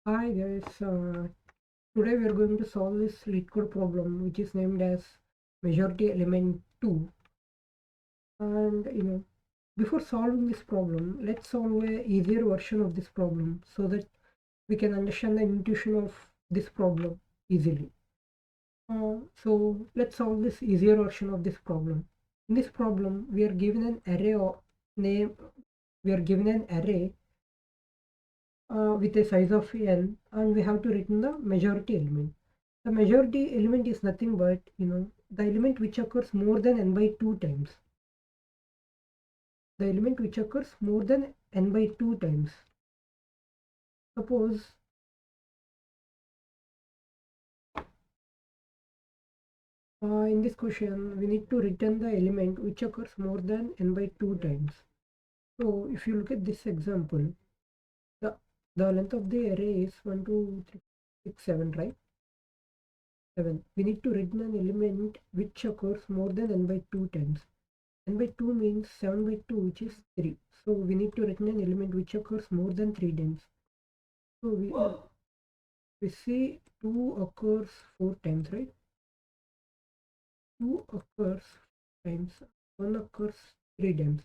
Hi guys, today we are going to solve this Leetcode problem which is named as majority element 2. And before solving this problem, let's solve a easier version of this problem so that we can understand the intuition of this problem easily. So let's solve this easier version of this problem. In this problem, we are given an array of name. We are given an array with a size of n, and we have to return the majority element. The majority element is nothing but the element which occurs more than n by 2 times. The element which occurs more than n by 2 times. Suppose in this question we need to return the element which occurs more than n by 2 times. So if you look at this example, the the length of the array is 1 2 3 6 7, right? 7. We need to return an element which occurs more than n by 2 times. N by 2 means 7 by 2, which is 3. So we need to return an element which occurs more than 3 times. So we see 2 occurs 4 times, right? 2 occurs times, 1 occurs 3 times.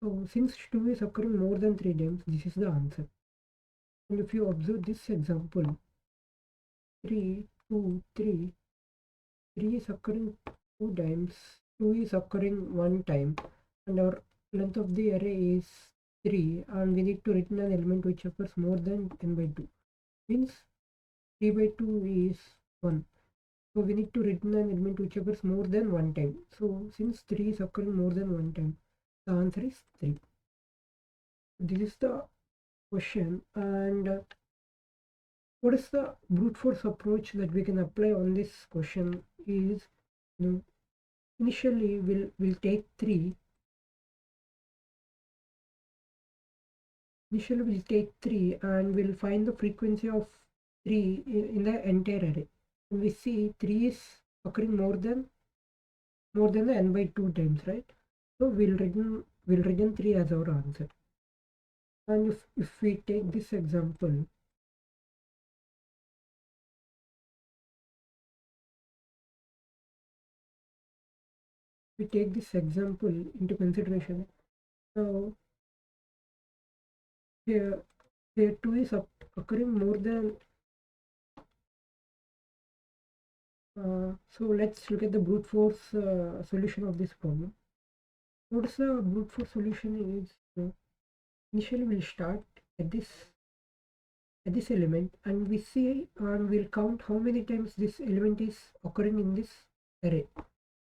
So since 2 is occurring more than 3 times, this is the answer. And if you observe this example, 3, 2, 3, 3 is occurring 2 times, 2 is occurring 1 time, and our length of the array is 3, and we need to return an element which occurs more than n by 2. Means 3 by 2 is 1. So we need to return an element which occurs more than 1 time. So since 3 is occurring more than 1 time, the answer is 3. This is the question. And what is the brute force approach that we can apply on this question is, initially we'll take 3. Initially we'll take 3 and we'll find the frequency of 3 in the entire array. And we see 3 is occurring more than the n by 2 times, right? So we'll return 3 as our answer. And if we take this example, we take this example into consideration. Now here 2 is occurring more than so let's look at the brute force solution of this problem. What is the brute force solution is, initially we'll start at this element, and we see and we'll count how many times this element is occurring in this array.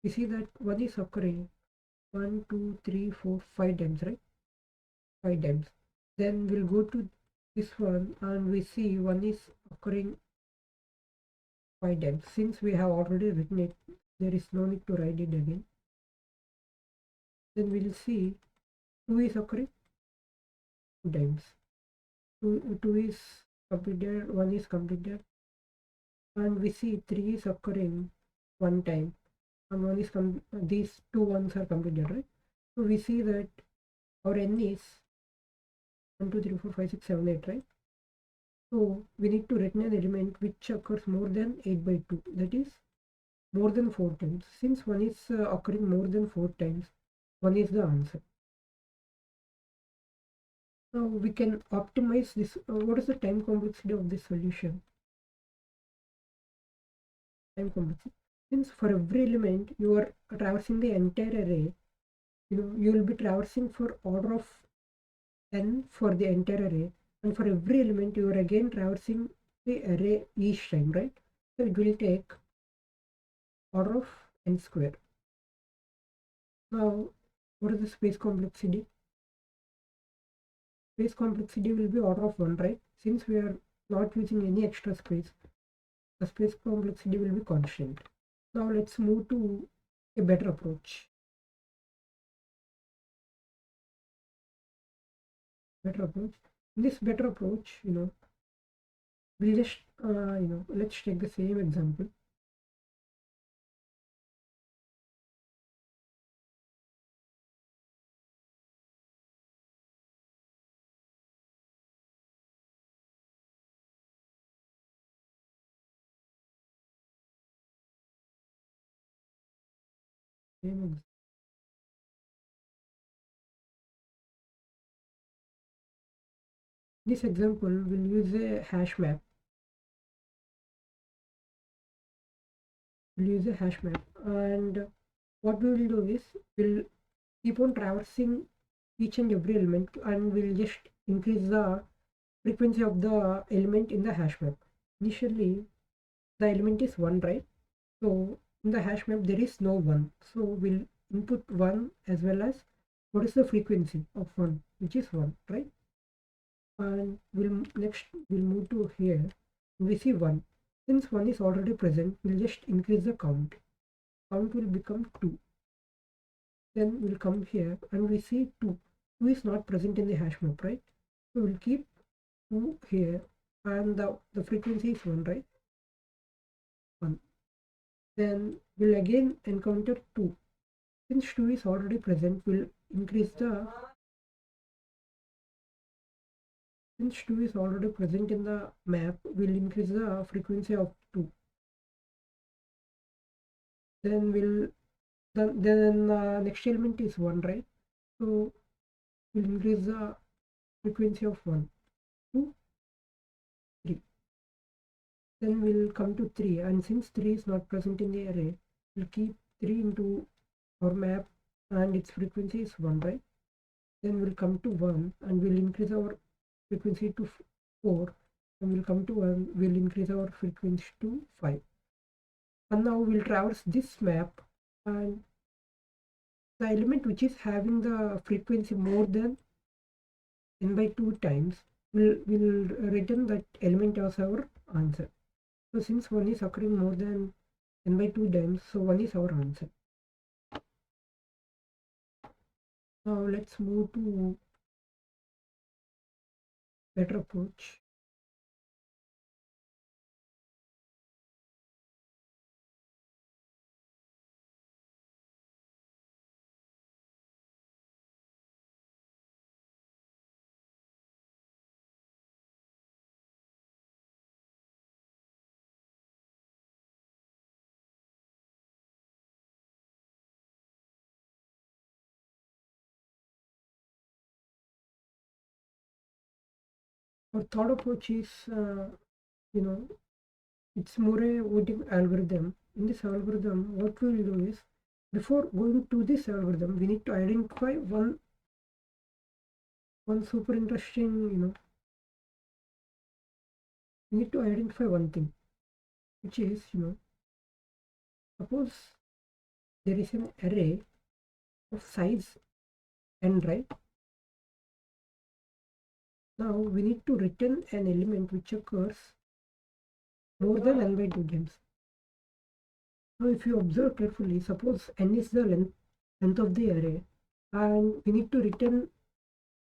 We see that one is occurring 1 2 3 4 5 times, right? 5 times. Then we'll go to this one and we see one is occurring 5 times. Since we have already written it, there is no need to write it again. Then we'll see 2 is occurring 2 times. 2 is completed, 1 is completed, and we see 3 is occurring 1 time, and 1 is these two ones are completed, right? So we see that our n is 1 2 3 4 5 6 7 8, right? So we need to return an element which occurs more than 8 by 2, that is more than 4 times. Since 1 is occurring more than 4 times, 1 is the answer. Now we can optimize this. What is the time complexity of this solution? Time complexity. Since for every element you are traversing the entire array, you will be traversing for order of n for the entire array, and for every element you are again traversing the array each time, right? So it will take order of n square. Now what is the space complexity? Space complexity will be order of 1, right? Since we are not using any extra space, the space complexity will be constant. Now let's move to a better approach. Better approach. In this better approach, we'll just let's take the same example. same. This example will use a hash map. We'll use a hash map, and what we will do is we'll keep on traversing each and every element, and we'll just increase the frequency of the element in the hash map. Initially, the element is 1, right? So in the hash map there is no 1, so we'll input 1 as well as what is the frequency of 1, which is 1, right? And we'll move to here. We see 1. Since 1 is already present, we'll just increase the count. Count will become 2. Then we'll come here and we see 2. 2 is not present in the hash map, right? So we'll keep 2 here, and the frequency is 1, right? 1. Then we'll again encounter 2. Since 2 is already present, we'll increase the since 2 is already present in the map, we'll increase the frequency of 2. Then next element is 1, right? So we'll increase the frequency of 1, 2, 3. Then we'll come to 3, and since 3 is not present in the array, we'll keep 3 into our map, and its frequency is 1, right? Then we'll come to 1 and we'll increase our frequency to 4, and we'll come to 1, we'll increase our frequency to 5. And now we'll traverse this map, and the element which is having the frequency more than n by 2 times will return that element as our answer. So since 1 is occurring more than n by 2 times, so 1 is our answer. Now let's move to better approach. Our third approach is, it's more a voting algorithm. In this algorithm, what we will do is, before going to this algorithm, we need to identify one super interesting, we need to identify one thing, which is, suppose there is an array of size n, right? Now we need to return an element which occurs more than n by 2 times. Now if you observe carefully, suppose n is the length of the array, and we need to return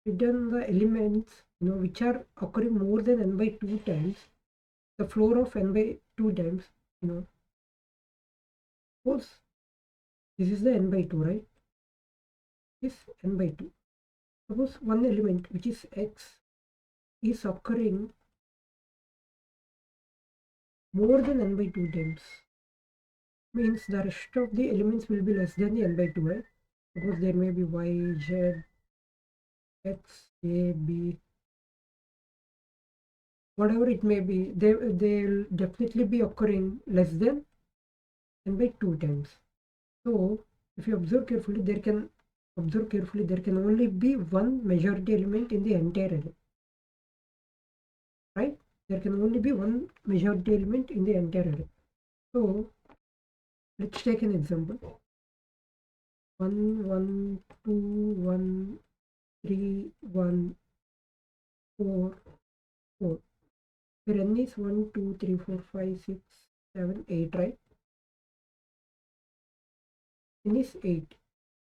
the elements which are occurring more than n by 2 times, the floor of n by 2 times. Suppose this is the n by 2, right? This n by 2. Suppose one element which is x is occurring more than n by 2 times, means the rest of the elements will be less than the n by 2, right? Suppose there may be y, z, x, a, b, whatever it may be, they'll definitely be occurring less than n by 2 times. So if you observe carefully, there can only be one majority element in the entire array, right? There can only be one majority element in the entire array. So let's take an example. 1, 1, 2, 1, 3, 1, 4, 4. Where n is 1, 2, 3, 4, 5, 6, 7, 8, right? N is 8.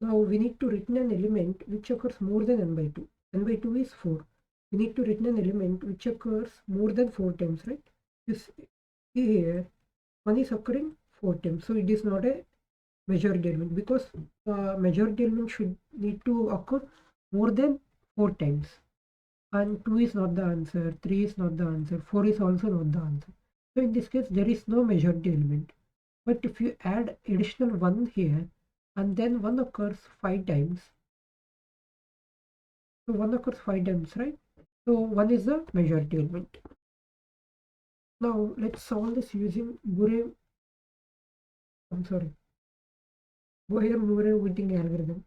Now we need to return an element which occurs more than n by 2. N by 2 is 4. We need to return an element which occurs more than 4 times, right? You see here, 1 is occurring 4 times. So it is not a majority element, because majority element should need to occur more than 4 times. And 2 is not the answer, 3 is not the answer, 4 is also not the answer. So in this case, there is no majority element. But if you add additional 1 here, and then 1 occurs 5 times. So 1 occurs 5 times, right? So 1 is the majority element. Now let's solve this using Boyer-Murray weighting algorithm.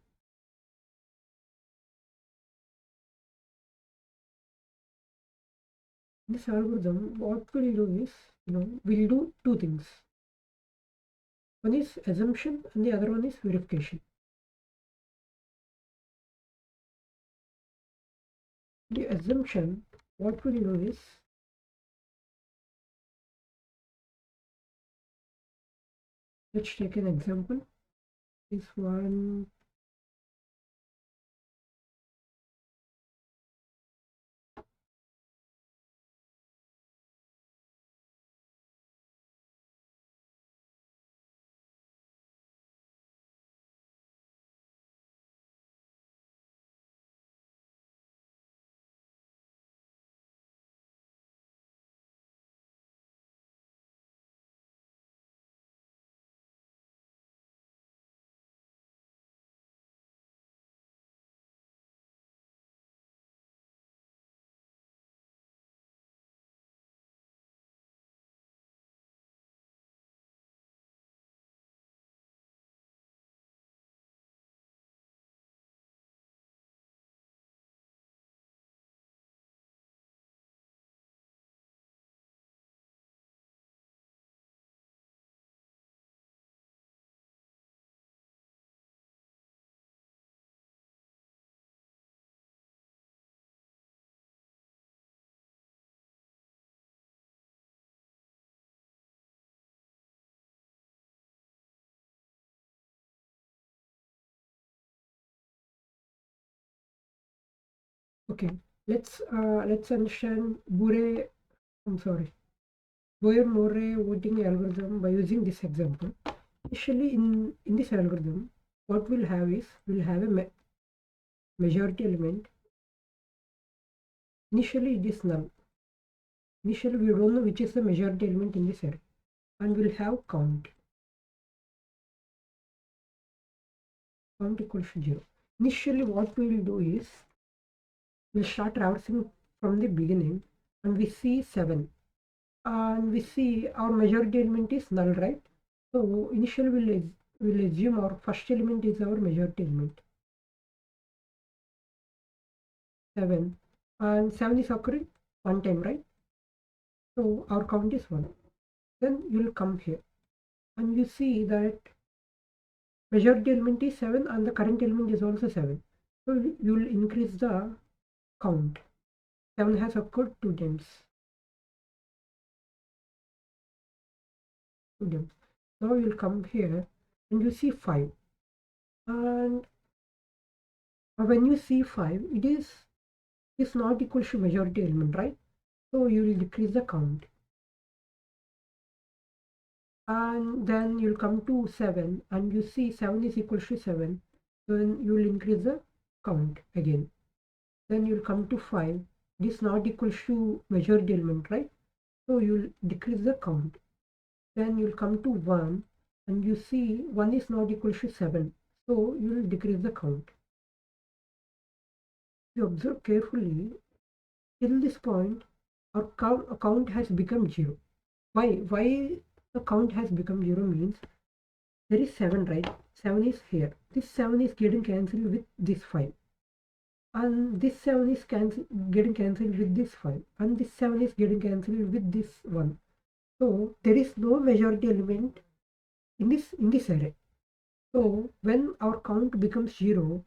In this algorithm, what we'll do is, we'll do two things. One is assumption and the other one is verification. The assumption, what we'll do is, let's take an example. This one, okay. Let's understand Boyer-Murray weighting algorithm by using this example. Initially, in this algorithm, what we'll have is we'll have a majority element. Initially, it is null. Initially, we don't know which is the majority element in this array, and we'll have count. Count equals to 0. Initially, what we will do is we'll start traversing from the beginning, and we see 7, and we see our majority element is null, right? So initially, we'll assume our first element is our majority element, 7, and 7 is occurring one time, right? So our count is 1. Then you'll come here and you see that majority element is 7 and the current element is also 7. So you will increase the count. 7 has occurred 2 times. Now you'll come here and you see 5. And when you see 5, it is not equal to majority element, right? So you will decrease the count. And then you'll come to 7 and you see 7 is equal to 7. So then you will increase the count again. Then you'll come to 5. It is not equal to majority element, right? So you'll decrease the count. Then you'll come to 1 and you see 1 is not equal to 7. So you'll decrease the count. If you observe carefully, till this point, our count has become 0. Why the count has become 0 means there is 7, right? 7 is here. This 7 is getting cancelled with this 5. And this 7 is getting cancelled with this 5. And this 7 is getting cancelled with this 1. So there is no majority element in this array. So when our count becomes 0,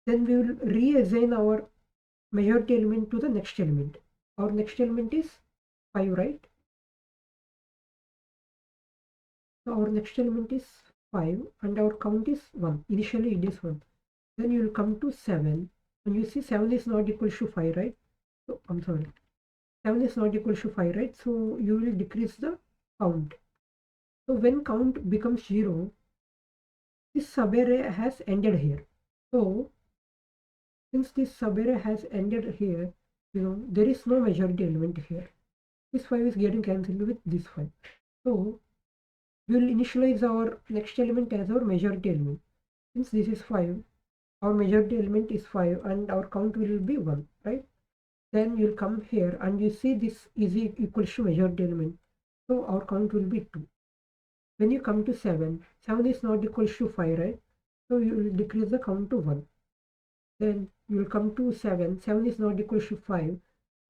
then we will reassign our majority element to the next element. Our next element is 5, right? So our next element is 5 and our count is 1. Initially it is 1. Then you will come to 7 and you see 7 is not equal to 5, right? So 7 is not equal to 5, right? So you will decrease the count. So when count becomes 0, this subarray has ended here. So since this subarray has ended here, there is no majority element here. This 5 is getting cancelled with this 5. So we will initialize our next element as our majority element. Since this is 5, our majority element is 5 and our count will be 1, right? Then you'll come here and you see this is equals to majority element, so our count will be 2. When you come to 7, 7 is not equals to 5, right? So you will decrease the count to 1. Then you will come to 7, 7 is not equals to 5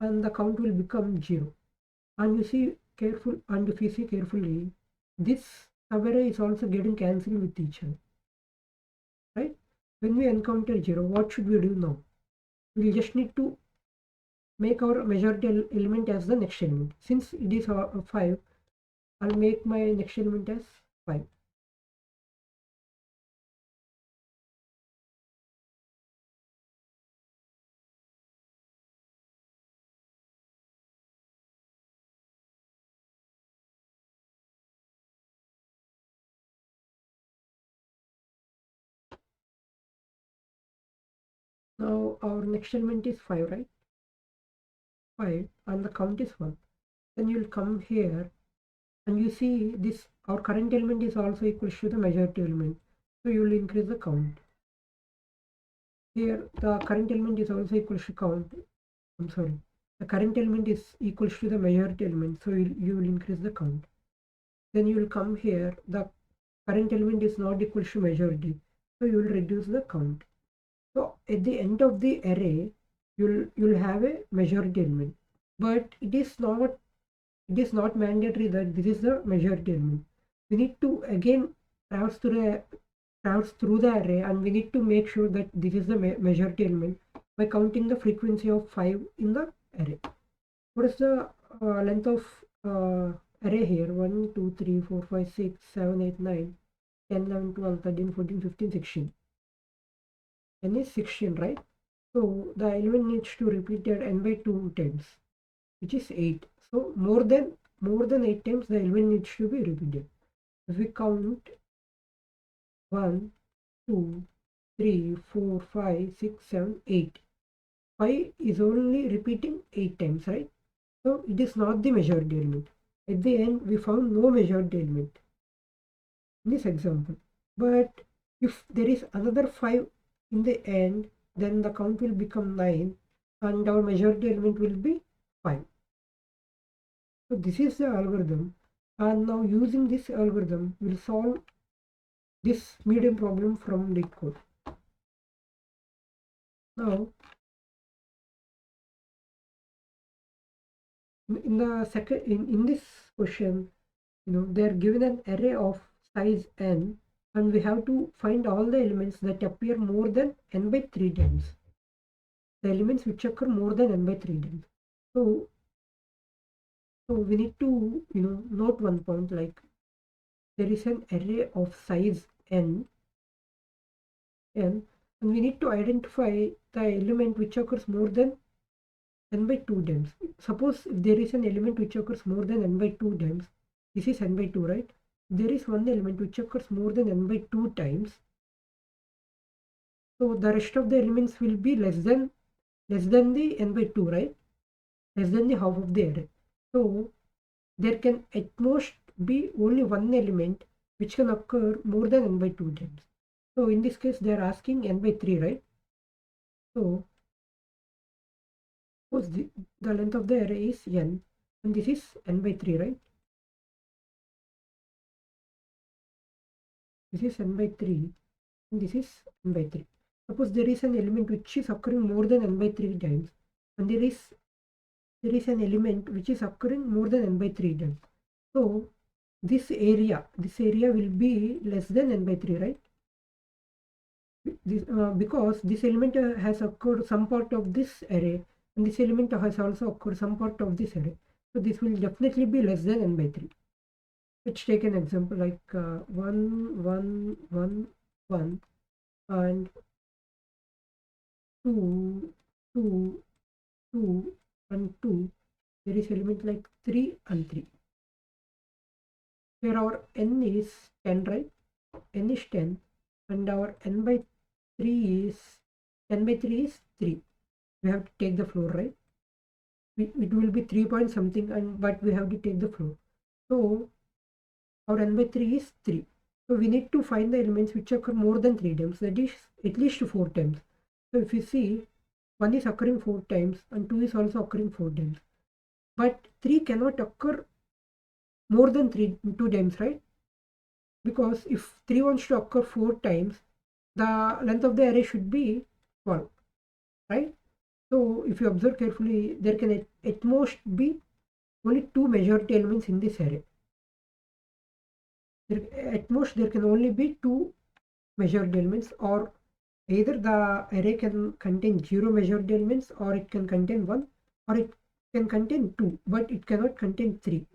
and the count will become 0. And if you see carefully, this subarray is also getting cancelled with each other, right? When we encounter 0, what should we do now? We just need to make our majority element as the next element. Since it is 5, I'll make my next element as 5. Now our next element is 5, right? 5 and the count is 1. Then you'll come here and you see this, our current element is also equal to the majority element. So you will increase the count. Here the current element is also equal to count. I'm sorry. The current element is equal to the majority element. So you will increase the count. Then you will come here. The current element is not equal to majority. So you will reduce the count. So at the end of the array, you'll have a majority element. But it is not mandatory that this is the majority element. We need to again traverse through the array and we need to make sure that this is the majority element by counting the frequency of 5 in the array. What is the length of array here? 1, 2, 3, 4, 5, 6, 7, 8, 9, 10, 11, 12, 13, 14, 15, 16. N is 16, right? So the element needs to repeat that n by 2 times, which is 8. So more than 8 times the element needs to be repeated. If we count 1, 2, 3, 4, 5, 6, 7, 8. 5 is only repeating 8 times, right? So it is not the majority element. At the end, we found no majority element in this example. But if there is another 5 in the end, then the count will become 9 and our majority element will be 5. So this is the algorithm, and now using this algorithm, we'll solve this medium problem from Leetcode. Now, in this question, they are given an array of size n, and we have to find all the elements that appear more than n by 3 times. The elements which occur more than n by 3 times. So we need to note one point, like there is an array of size n, and we need to identify the element which occurs more than n by 2 times. Suppose if there is an element which occurs more than n by 2 times, this is n by 2, right? There is one element which occurs more than n by 2 times, so the rest of the elements will be less than the n by 2, right? Less than the half of the array. So there can at most be only one element which can occur more than n by 2 times. So in this case they are asking n by 3, right? So suppose the length of the array is n and this is n by 3, right? This is n by 3 and this is n by 3. Suppose there is an element which is occurring more than n by 3 times, and there is an element which is occurring more than n by 3 times. So this area will be less than n by 3, right? Because this element has occurred some part of this array, and this element has also occurred some part of this array. So this will definitely be less than n by 3. Let's take an example like 1, 1, 1, 1 and 2, 2, 2 and 2. There is element like 3 and 3. Here our n is 10, right? N is 10 and our n by 3 is 10 by 3 is 3. We have to take the floor, right? It will be 3 point something, but we have to take the floor. So or n by 3 is 3. So we need to find the elements which occur more than 3 times, that is at least 4 times. So if you see, 1 is occurring 4 times and 2 is also occurring 4 times. But 3 cannot occur more than 2 times, right? Because if 3 wants to occur 4 times, the length of the array should be 12, right? So if you observe carefully, there can at most be only 2 majority elements in this array. At most there can only be 2 majority elements, or either the array can contain 0 majority elements, or it can contain 1, or it can contain 2, but it cannot contain 3.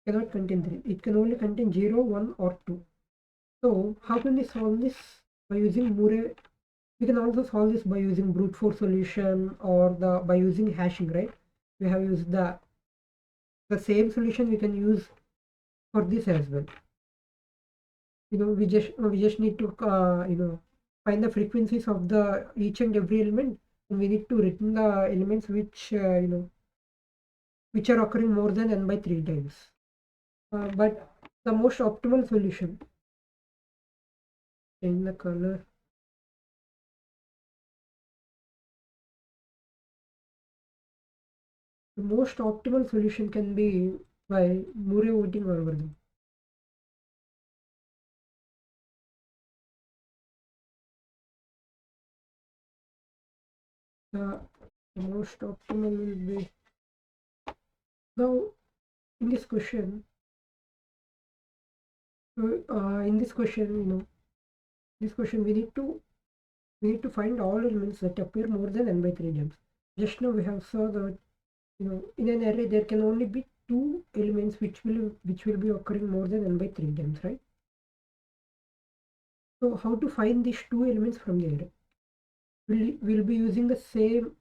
It can only contain 0, 1 or 2. So how can we solve this? By using Murray. We can also solve this by using brute force solution, or by using hashing, right? We have used the same solution we can use for this as well. We just need to find the frequencies of the each and every element, and we need to return the elements which are occurring more than n by 3 times. But the most optimal solution, change the color, the most optimal solution can be by Murray voting algorithm. The most optimal will be, now in this question, this question we need to find all elements that appear more than n by 3 times. Just now we have saw that in an array there can only be 2 elements which will be occurring more than n by 3 times, right? So how to find these 2 elements from the array? We'll be using the same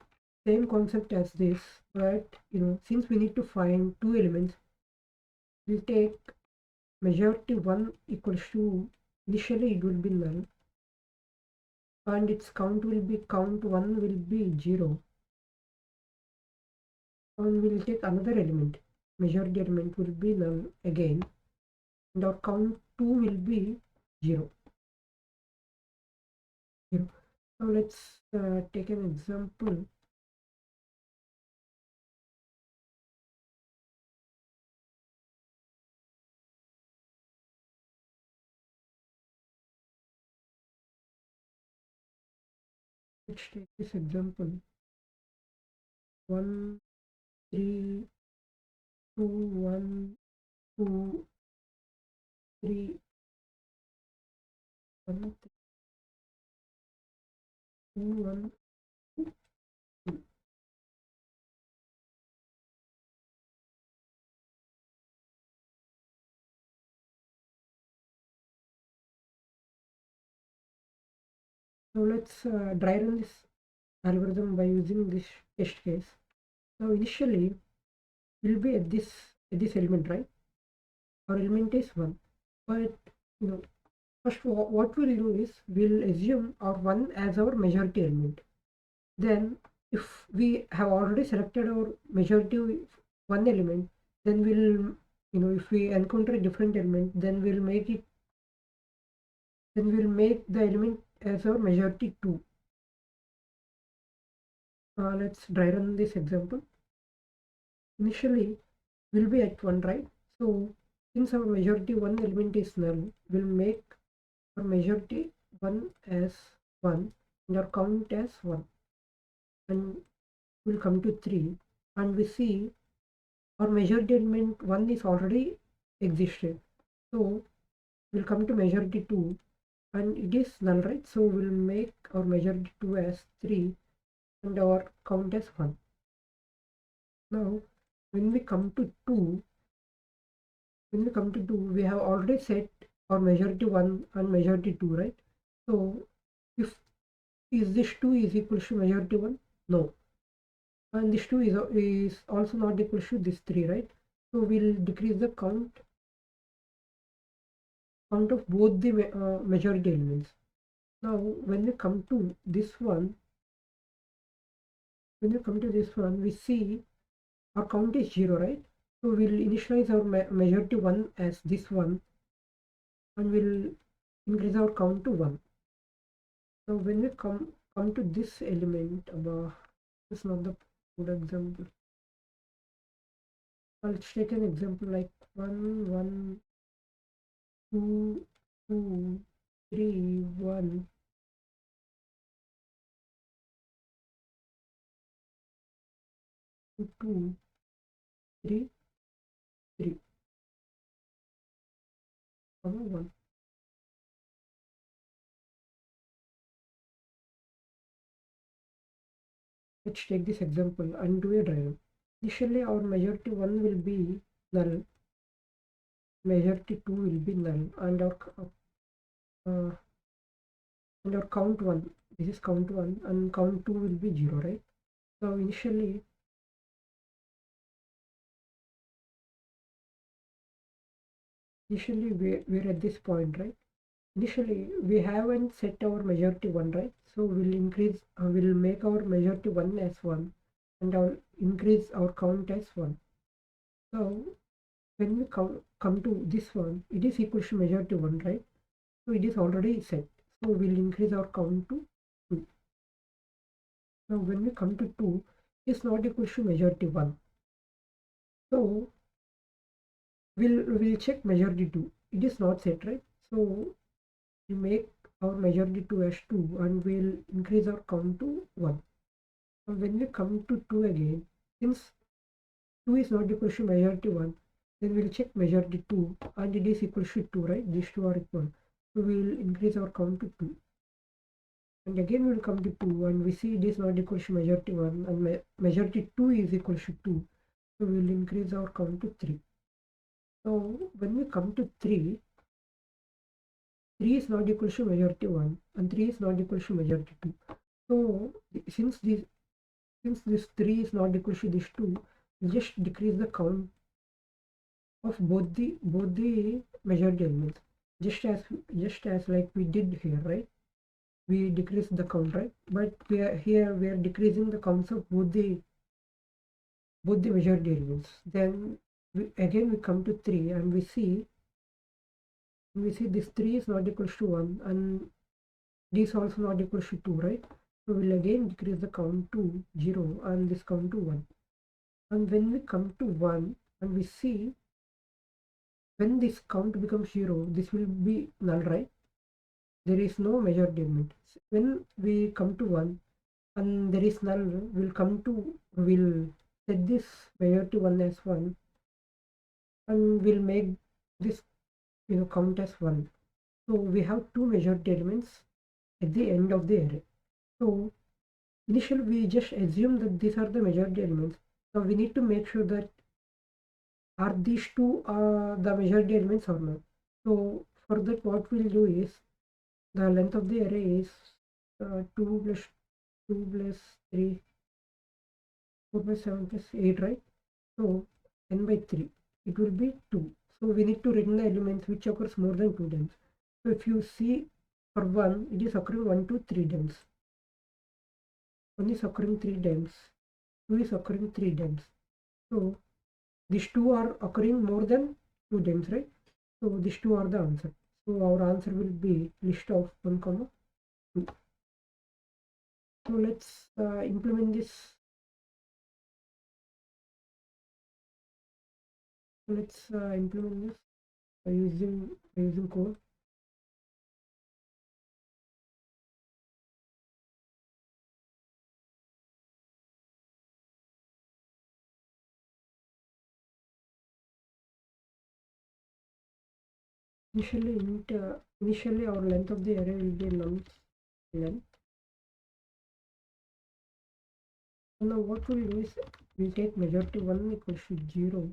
concept as this, but since we need to find 2 elements, we'll take majority 1 equals to, initially it will be null, and its count 1 will be 0, and we'll take another element, majority element will be null again, and our count 2 will be 0. Now let's take an example. Let's take this example. 1, 3, 2, 1, 2, 3, 1, 2, 1, 2. Now let's dry run this algorithm by using this test case. Now initially we'll be at this element, right? Our element is 1, but first what we'll do is we'll assume our 1 as our majority element. Then if we have already selected our majority 1 element, then we'll if we encounter a different element, then we'll make the element as our majority 2. Let's dry run this example. Initially we'll be at 1, right? So since our majority 1 element is null, we'll make our majority 1 as 1 and our count as 1, and we'll come to 3, and we see our majority element 1 is already existed. So we'll come to majority 2, and it is null, right? So we'll make our majority 2 as 3 and our count as 1. Now when we come to 2, we have already set our majority 1 and majority 2, right? So if this 2 is equal to majority 1? No. And this 2 is also not equal to this 3, right? So we'll decrease the count of both the majority elements. Now when we come to this one, we see our count is 0, right? So we'll initialize our majority 1 as this one, and we'll increase our count to 1. So when we come to this element, this is not the good example. Let's take an example like 1 1 2 2 3 1 2 2 3 3 1. Let's take this example and do a driver. Initially our majority 1 will be null, majority 2 will be null, uh, and our count 1, this is count 1, and count 2 will be 0, right? So initially we're at this point, right? Initially we haven't set our majority 1, right? So we'll make our majority 1 as 1, and I'll increase our count as 1. So when we come to this one, it is equal to majority 1, right? So it is already set. So we'll increase our count to 2. Now when we come to 2, it's not equal to majority 1. So we'll check majority 2. It is not set, right? So we make our majority 2 as 2, and we'll increase our count to 1. Now when we come to 2 again, since 2 is not equal to majority 1, then we'll check majority 2, and it is equal to 2, right? These two are equal. So we'll increase our count to 2. And again we'll come to 2, and we see it is not equal to majority 1, and majority 2 is equal to 2. So we'll increase our count to 3. So when we come to 3, 3 is not equal to majority 1, and 3 is not equal to majority 2. So since this 3 is not equal to this 2, we'll just decrease the count of both the majority elements, just as like we did here, right? We decrease the count, right? But we are decreasing the counts of both the majority elements. Then again we come to 3, and we see this 3 is not equal to 1, and this also not equal to 2, right? So we'll again decrease the count to 0, and this count to 1. And when we come to 1, and we see when this count becomes 0, this will be null, right? There is no majority element. When we come to 1 and there is null, we'll set this majority 1 as 1, and we'll make this count as 1. So we have two majority elements at the end of the array. So initially we just assume that these are the majority elements. Now we need to make sure that are these two the majority elements or not. So for that what we'll do is the length of the array is 2 plus 2 plus 3, 4 plus 7 plus 8, right? So n by 3, it will be 2. So we need to return the elements which occurs more than 2 times. So if you see for 1, it is occurring 1 to 3 times. 1 is occurring 3 times. 2 is occurring 3 times. So these two are occurring more than 2 times, right? So these two are the answer. So our answer will be list of 1, 2. So let's implement this. Let's implement this by using code. Initially our length of the array will be num length. And now what we'll do is we'll take majority 1 equals to 0.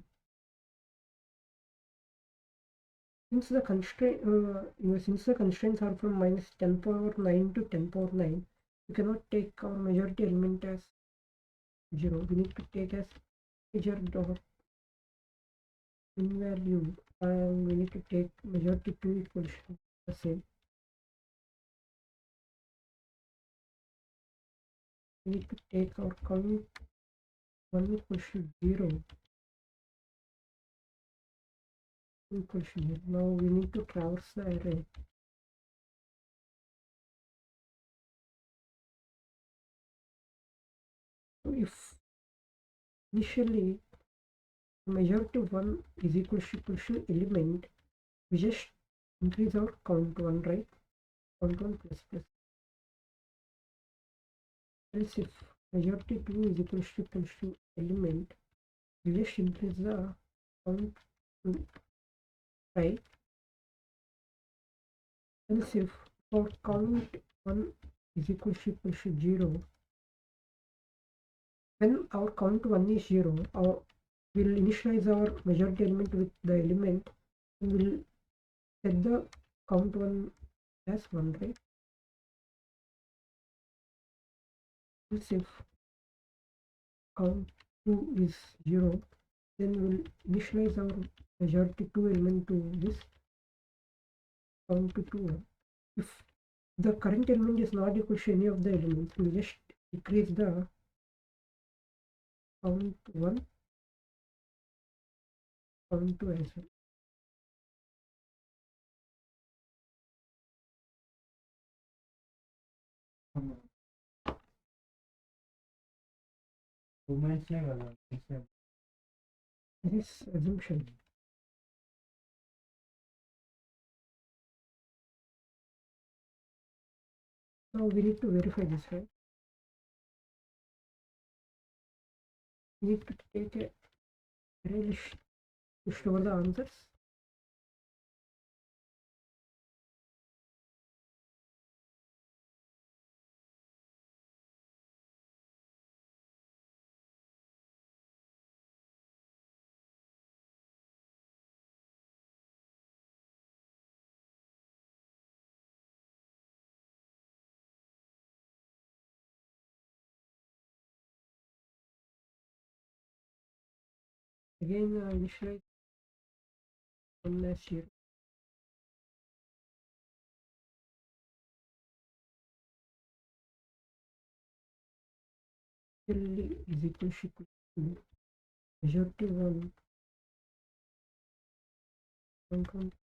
Since the constraints are from minus 10 power 9 to 10 power 9, we cannot take our majority element as 0. We need to take as integer dot in value, and we need to take majority 2 equals to the same. We need to take our count 1 equals to 0, question here. Now we need to traverse the array. So if initially majority 1 is equals to element, we just increase our count 1, right? Count 1 plus plus. Else if majority 2 is equals to element, we just increase the count to 5. Else if for count 1 is equals to 0, when our count 1 is 0, we'll initialize our majority element with the element and we'll set the count 1 as 1, right? Else if count 2 is 0, then we'll initialize our majority 2 element to this count to 2. If the current element is not equal to any of the elements, we'll just decrease the count 1, count 2 as well. This assumption. Now we need to verify this, right? We need to take a array list to store the answers. Again, initialize 1 as 0. Is equal to majority 1 count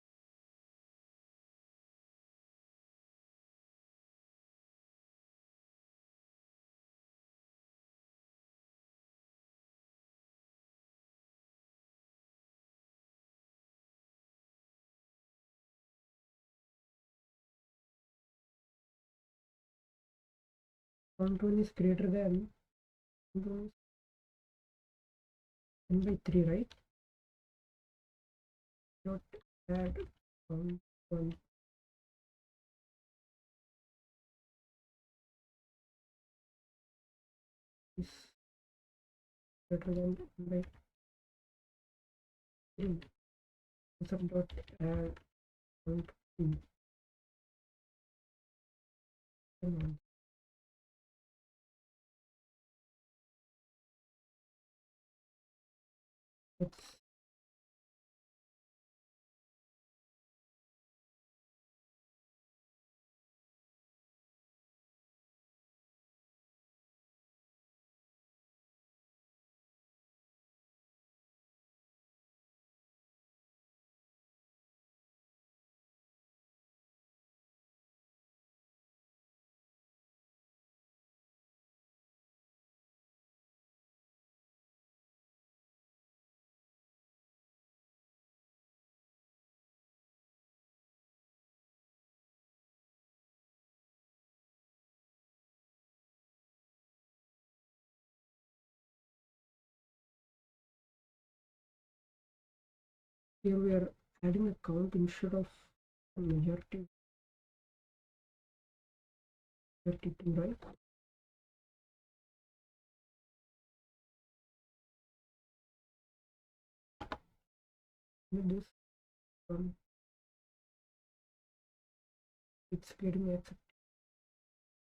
count 1 is greater than count 1 is 10 by 3, right? Not add count 1 is greater than 10 by 3. Sub dot add count 2. Let's here we are adding a count instead of a majority 32, right? With this it's getting accepted.